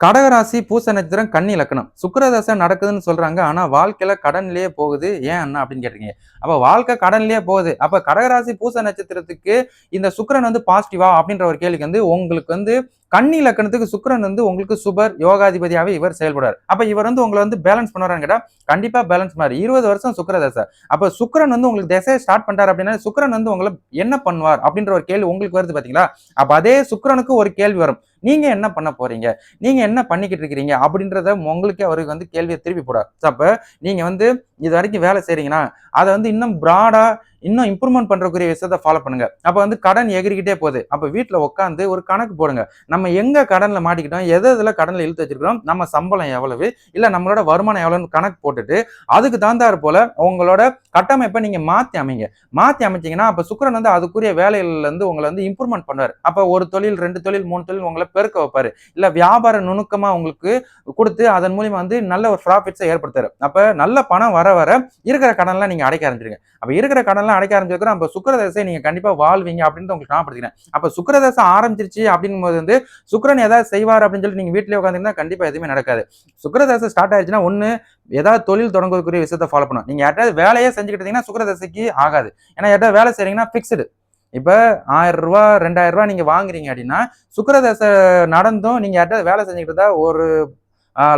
கடகராசி பூச நட்சத்திரம் கன்னி லக்னம் சுக்கிரதசை நடக்குதுன்னு சொல்றாங்க. ஆனா வாழ்க்கையில கடன்லயே போகுது. ஏன் அண்ணா அப்படின்னு கேட்டீங்க. அப்ப வாழ்க்கை கடன்லயே போகுது. அப்ப கடகராசி பூச நட்சத்திரத்துக்கு இந்த சுக்கிரன் வந்து பாசிட்டிவா அப்படின்ற ஒரு கேள்விக்கு வந்து உங்களுக்கு வந்து கன்னி லக்கணத்துக்கு சுக்கிரன் வந்து உங்களுக்கு சுபர் யோகாதிபதியாவே இவர் செயல்படுறார். அப்ப இவர் வந்து உங்களை வந்து பேலன்ஸ் பண்ணுவாரான்னு கேட்டா கண்டிப்பா பேலன்ஸ் மாதிரி 20 வருஷம் சுக்கிர தசை. அப்ப சுக்கிரன் வந்து உங்களுக்கு திசையை ஸ்டார்ட் பண்ணிட்டார் அப்படின்னா சுக்கிரன் வந்து உங்களை என்ன பண்ணுவார் அப்படின்ற ஒரு கேள்வி உங்களுக்கு வருது பாத்தீங்களா? அப்ப அதே சுக்கிரனுக்கு ஒரு கேள்வி வரும். நீங்க என்ன பண்ண போறீங்க? நீங்க என்ன பண்ணிக்கிட்டு இருக்கிறீங்க? அப்படின்றத உங்களுக்கே அவருக்கு வந்து கேள்வியை திருப்பி போடார். அப்ப நீங்க வந்து இது வரைக்கும் வேலை செய்றீங்கன்னா, அத வந்து இன்னும் பிராடா இன்னும் இம்ப்ரூவ்மெண்ட் பண்றக்கூடிய விஷயத்த ஃபாலோ பண்ணுங்க. அப்ப வந்து கடன் எகிரிக்கிட்டே போகுது. அப்ப வீட்ல உட்கார்ந்து ஒரு கணக்கு போடுங்க. நம்ம எங்க கடன்ல மாட்டிக்கிட்டோம்? எதுல கடன்ல இழுத்து வச்சிருக்கிறோம்? நம்ம சம்பளம் எவ்வளவு? இல்ல நம்மளோட வருமானம் எவ்வளவுன்னு கணக்கு போட்டுட்டு, அதுக்கு தகுந்தாற் போல உங்களோட கட்டமைப்பை நீங்க மாத்தி அமைங்க. மாத்தி அமைச்சீங்கன்னா, அப்ப சுக்கிரன் வந்து அதுக்குரிய வேலைகள்ல இருந்து உங்கள வந்து இம்ப்ரூவ்மெண்ட் பண்ணுவாரு. அப்ப 1 தொழில், 2 தொழில், 3 தொழில் உங்கள பெருக்க வைப்பாரு. இல்ல வியாபார நுணுக்கமா உங்களுக்கு குடுத்து அதன் மூலியமா வந்து நல்ல ஒரு ப்ராஃபிட்ஸ ஏற்படுத்துறாரு. அப்ப நல்ல பணம் வர வர இருக்கிற கடன்லாம் நீங்க அடைக்க ஆரம்பிச்சிருங்க. அப்ப இருக்கிற கடன்லாம் அடைக்க ஆரம்பிச்சிருக்கிறோம். அப்ப சுக்கிரதசை நீங்க கண்டிப்பா வாழ்வீங்க அப்படின்னு உங்களுக்கு ஞாபகப்படுத்திக்கிறேன். அப்ப சுக்கிரதசை ஆரம்பிச்சிருச்சு அப்படிங்கும்போது வந்து சுக்கிரன் ஏதாவது செய்வார் அப்படின்னு சொல்லிட்டு நீங்க வீட்டிலேயே உட்கார்ந்தீங்கன்னா கண்டிப்பா எதுவுமே நடக்காது. சுக்கிரதசை ஸ்டார்ட் ஆயிடுச்சுன்னா ஒண்ணு ஏதாவது தொழில் தொடங்கக்கூடிய விஷயத்த ஃபாலோ பண்ணணும். நீங்க யார்ட்டாவது வேலையே செஞ்சுக்கிட்டு இருந்தீங்கன்னா சுக்கிரதசைக்கு ஆகாது. ஏன்னா யார்ட்டாவது வேலை செய்றீங்கன்னா பிக்ஸ்டு. இப்ப ரூ. 1000 ரூ. 2000 நீங்க வாங்குறீங்க அப்படின்னா சுக்கிரதசை நடந்தும் நீங்க யார்ட்டாவது வேலை செஞ்சுக்கிட்டு இருந்தா ஒரு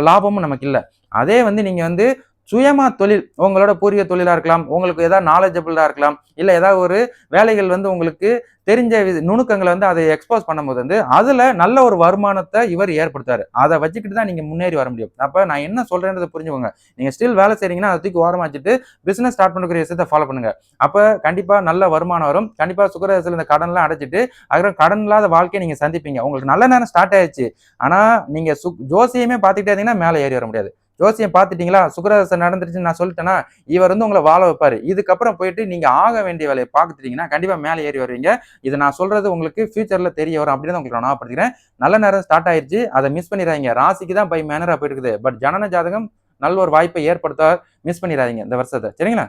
லாபமும் நமக்கு இல்ல. அதே வந்து நீங்க வந்து சுயமா தொழில் உங்களோட பூர்வீக தொழிலா இருக்கலாம். உங்களுக்கு ஏதாவது நாலேட்ஜபிளா இருக்கலாம். இல்ல ஏதாவது ஒரு வேலைகள் வந்து உங்களுக்கு தெரிஞ்ச நுணுக்கங்கள வந்து அதை எக்ஸ்போஸ் பண்ணும்போது வந்து, அதுல நல்ல ஒரு வருமானத்த இவர் ஏற்படுத்துறாரு. அத வச்சுக்கிட்டு தான் நீங்க முன்னேறி வர முடியும். அப்ப நான் என்ன சொல்றேன்றத புரிஞ்சுக்கோங்க. நீங்க ஸ்டில் வேலை செய்றீங்கன்னா, அத தூக்கி ஓரமா வச்சுட்டு பிசினஸ் ஸ்டார்ட் பண்ணக்கூடிய விஷயத்த ஃபாலோ பண்ணுங்க. அப்ப கண்டிப்பா நல்ல வருமானம் வரும். கண்டிப்பா சுக்கிரதசையில இந்த கடன்லாம் அடைச்சுட்டு, அதுக்கப்புறம் கடன் இல்லாத வாழ்க்கைய நீங்க சந்திப்பீங்க. உங்களுக்கு நல்ல நேரம் ஸ்டார்ட் ஆயிருச்சு. ஆனா, நீங்க ஜோசியமே பார்த்துக்கிட்டே இருந்தீங்கன்னா மேல ஏறி வர முடியாது. ஜோசியம் பார்த்துட்டீங்களா? சுக்கிரதசை நடந்துருச்சுன்னு நான் சொல்லிட்டேன்னா, இவர் வந்து உங்கள வாழ வைப்பாரு. இதுக்கப்புறம் போயிட்டு நீங்க ஆக வேண்டிய வேலைய பார்த்துட்டீங்கன்னா, கண்டிப்பா மேல ஏறி வருவீங்க. இத நான் சொல்றது உங்களுக்கு ஃபியூச்சர்ல தெரிய வரும் அப்படின்னு உங்களுக்கு நான் ஞாபகப்படுத்திக்கிறேன். நல்ல நேரம் ஸ்டார்ட் ஆயிருச்சு. அத மிஸ் பண்ணிறாதீங்க. ராசிக்கு தான் பை மேனரா போயிட்டு இருக்குது. பட் ஜனன ஜாதகம் நல்ல ஒரு வாய்ப்பை ஏற்படுத்த மிஸ் பண்ணிறாதீங்க இந்த வருஷத்த. சரிங்களா?